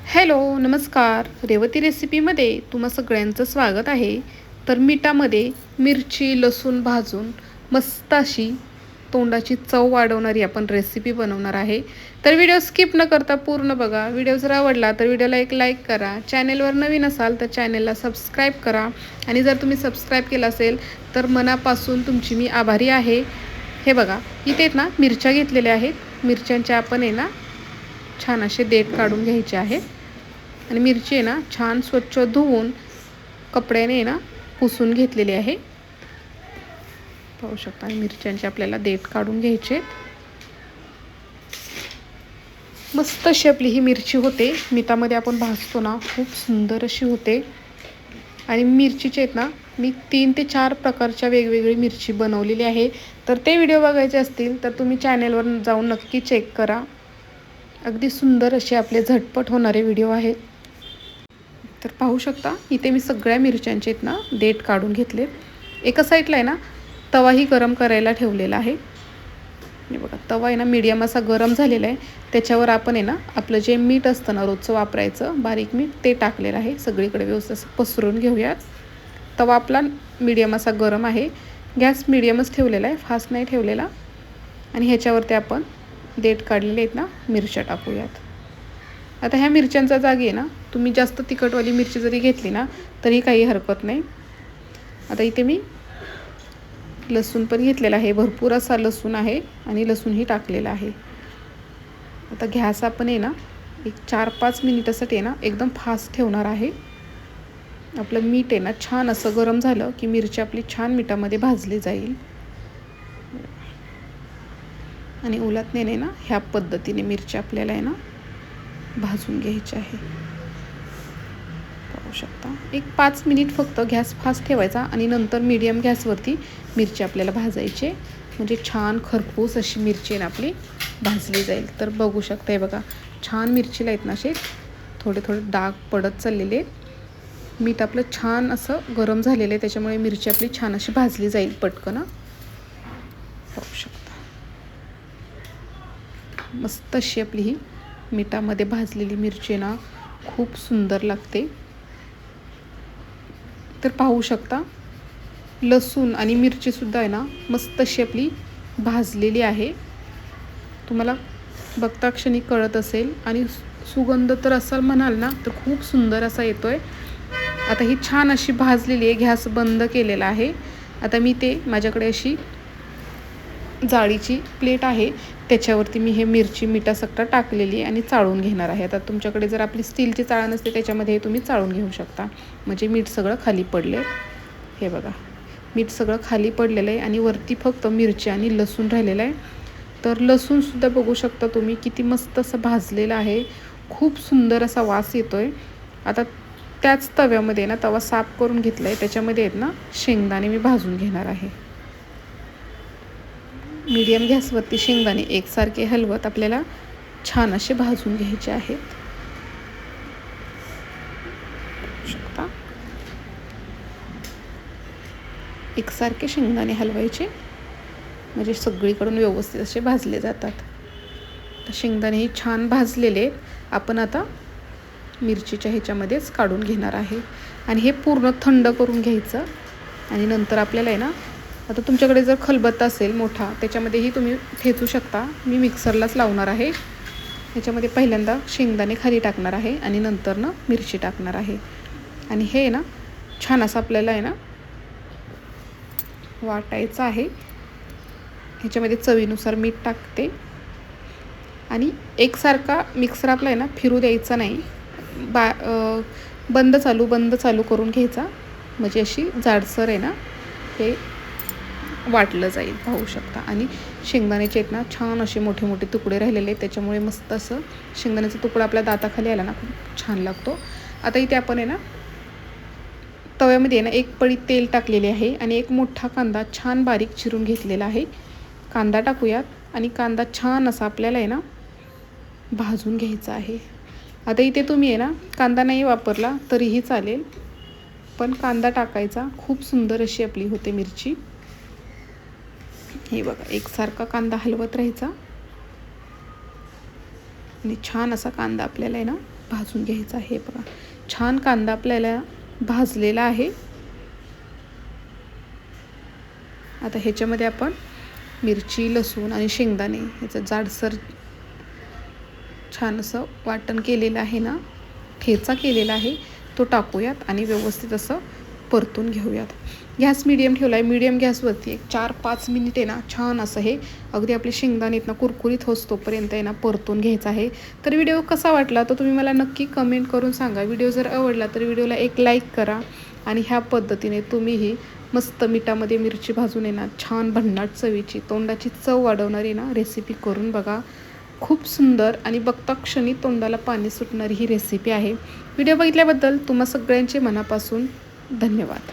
Hello नमस्कार. रेवती रेसिपीमध्ये तुम्हा सगळ्यांचं स्वागत आहे. तर मिठामध्ये मिरची लसूण भाजून मस्त अशी तोंडाची चव वाढवणारी आपण रेसिपी बनवणार आहे. तर व्हिडिओ स्किप न करता पूर्ण बघा. व्हिडिओ जर आवडला तर व्हिडिओला एक लाईक करा. चॅनेलवर नवीन असाल तर चॅनेलला सबस्क्राईब करा. आणि जर तुम्ही सबस्क्राईब केलं असेल तर मनापासून तुमची मी आभारी आहे. हे बघा, इथे ना मिरच्या घेतलेल्या आहेत. मिरच्यांच्या आपण ना छान असे देठ काढून घ्यायचे आहेत. आणि मिरची ना छान स्वच्छ धुवून कपड्याने ना पुसून घेतलेली आहे. पाहू शकता मिरच्यांचे आपल्याला देठ काढून घ्यायचे. मस्त अशी आपली ही मिरची होते. मिठामध्ये आपण भाजतो ना, खूप सुंदर अशी होते. आणि मिरचीचे आहेत ना, मी 3 ते 4 प्रकारच्या वेगवेगळी मिरची बनवलेली आहे. तर ते व्हिडिओ बघायचे असतील तर तुम्ही चॅनेलवर जाऊन नक्की चेक करा. अगदी सुंदर असे आपले झटपट होणारे व्हिडिओ आहेत. तर पाहू शकता इथे मी सगळ्या मिरच्यांचे आहेत ना देठ काढून घेतले. एका साईडला आहे ना तवाही गरम करायला ठेवलेला आहे. हे बघा, तवा आहे ना मीडियम असा गरम झालेला आहे. त्याच्यावर आपण आहे ना आपलं जे मीठ असतं ना रोजचं वापरायचं बारीक मीठ ते टाकलेलं आहे. सगळीकडे व्यवस्थित पसरून घेऊयात. तवा आपला मीडियम असा गरम आहे. गॅस मीडियमच ठेवलेला आहे, फास्ट नाही ठेवलेला. आणि ह्याच्यावरती आपण देठ काढलेले आहेत ना मिरच्या टाकूयात. आता ह्या मिरच्यांचा जागी आहे ना तुम्ही जास्त तिखटवाली मिरची जरी घेतली ना तरी काही हरकत नाही. आता इथे मी लसूण पण घेतलेला आहे. भरपूर असा लसूण आहे आणि लसूणही टाकलेला आहे. आता गॅस आपण आहे ना एक 4-5 मिनिटासाठी आहे ना एकदम फास्ट ठेवणार आहे. आपलं मीठ आहे ना छान असं गरम झालं की मिरची आपली छान मिठामध्ये भाजली जाईल. आणि उलटण्याने ना ह्या पद्धतीने मिरची आपल्याला आहे ना भाजून घ्यायची आहे. पाहू शकता एक 5 मिनिट फक्त गॅस फास्ट ठेवायचा आणि नंतर मीडियम गॅसवरती मिरची आपल्याला भाजायची. म्हणजे छान खरपूस अशी मिरची ना आपली भाजली जाईल. तर बघू शकता हे बघा, छान मिरचीला आहेत ना असे थोडे थोडे डाग पडत चाललेले. मीठ आपलं छान असं गरम झालेलं आहे, त्याच्यामुळे मिरची आपली छान अशी भाजली जाईल पटकन. पाहू शकता मस्त अशी आपली ही मिठामध्ये भाजलेली मिरची ना खूप सुंदर लागते. तर पाहू शकता लसूण आणि मिरचीसुद्धा आहे ना मस्त अशी आपली भाजलेली आहे. तुम्हाला बघता क्षणी कळत असेल. आणि सुगंध तर असा म्हणाल ना तर खूप सुंदर असा येतो आहे. आता ही छान अशी भाजलेली आहे. गॅस बंद केलेला आहे. आता मी ते माझ्याकडे अशी जाळीची प्लेट आहे त्याच्यावरती मी हे मिरची मिठासकटा टाकलेली आहे आणि चाळून घेणार आहे. आता तुमच्याकडे जर आपली स्टीलची चाळण नसते त्याच्यामध्ये तुम्ही चाळून घेऊ शकता. म्हणजे मीठ सगळं खाली पडले. हे बघा, मीठ सगळं खाली पडलेलं आहे आणि वरती फक्त मिरची आणि लसूण राहिलेलं आहे. तर लसूणसुद्धा बघू शकता तुम्ही किती मस्त असं भाजलेलं आहे. खूप सुंदर असा वास येतो आहे. आता त्याच तव्यामध्ये ना तवा साफ करून घेतला आहे, त्याच्यामध्ये आहेत ना शेंगदाणे मी भाजून घेणार आहे. मीडियम गॅसवरती शेंगदाणे एकसारखे हलवत आपल्याला छान असे भाजून घ्यायचे आहेत. शकता एकसारखे शेंगदाणे हलवायचे म्हणजे सगळीकडून व्यवस्थित असे भाजले जातात. तर शेंगदाणे हे छान भाजलेले आपण आता मिरचीच्या ह्याच्यामध्येच काढून घेणार आहे. आणि हे पूर्ण थंड करून घ्यायचं. आणि नंतर आपल्याला आहे ना आता तुमच्याकडे जर खलबत्ता असेल मोठा त्याच्यामध्येही तुम्ही ठेचू शकता. मी मिक्सरलाच लावणार आहे. ह्याच्यामध्ये पहिल्यांदा शेंगदाणे खाली टाकणार आहे आणि नंतर ना मिरची टाकणार आहे. आणि हे ना छान असं आपल्याला आहे ना वाटायचं आहे. ह्याच्यामध्ये चवीनुसार मीठ टाकते. आणि एकसारखा मिक्सर आपला आहे ना फिरू द्यायचा नाही. बंद चालू करून घ्यायचा. म्हणजे अशी जाडसर आहे ना हे वाटलं जाईल. पाहू शकता. आणि शेंगदाण्याचे आहेत ना छान असे मोठे मोठे तुकडे राहिलेले आहेत, त्याच्यामुळे मस्त असं शेंगदाण्याचा तुकडा आपल्या दाताखाली आला ना खूप छान लागतो. आता इथे आपण आहे ना तव्यामध्ये आहे ना एक पळी तेल टाकलेले आहे आणि एक मोठा कांदा छान बारीक चिरून घेतलेला आहे. कांदा टाकूयात आणि कांदा छान असा आपल्याला आहे ना भाजून घ्यायचा आहे. आता इथे तुम्ही आहे ना कांदा नाही वापरला तरीही चालेल, पण कांदा टाकायचा. खूप सुंदर अशी आपली होते मिरची. हे बघा, एकसारखा कांदा हलवत राहायचा. आणि छान असा कांदा आपल्याला आहे ना भाजून घ्यायचा आहे. बघा छान कांदा आपल्याला भाजलेला आहे. आता ह्याच्यामध्ये आपण मिरची, लसूण आणि शेंगदाणे ह्याचं जाडसर छान असं वाटण केलेलं आहे ना, ठेचा केलेला आहे तो टाकूयात आणि व्यवस्थित असं परतून घेऊयात. गॅस मीडियम ठेवला आहे. मीडियम गॅसवरती एक 4-5 मिनिट आहे ना छान असं हे अगदी आपले शेंगदाणे आहेत ना कुरकुरीत होतोपर्यंत आहे ना परतून घ्यायचं आहे. तर व्हिडिओ कसा वाटला तर तुम्ही मला नक्की कमेंट करून सांगा. व्हिडिओ जर आवडला तर व्हिडिओला एक लाईक करा आणि ह्या पद्धतीने तुम्हीही मस्त मिठामध्ये मिरची भाजून आहे ना छान भन्नाट चवीची तोंडाची चव वाढवणारी ना रेसिपी करून बघा. खूप सुंदर आणि बघता क्षणी तोंडाला पाणी सुटणारी ही रेसिपी आहे. व्हिडिओ बघितल्याबद्दल तुम्हा सगळ्यांचे मनापासून धन्यवाद.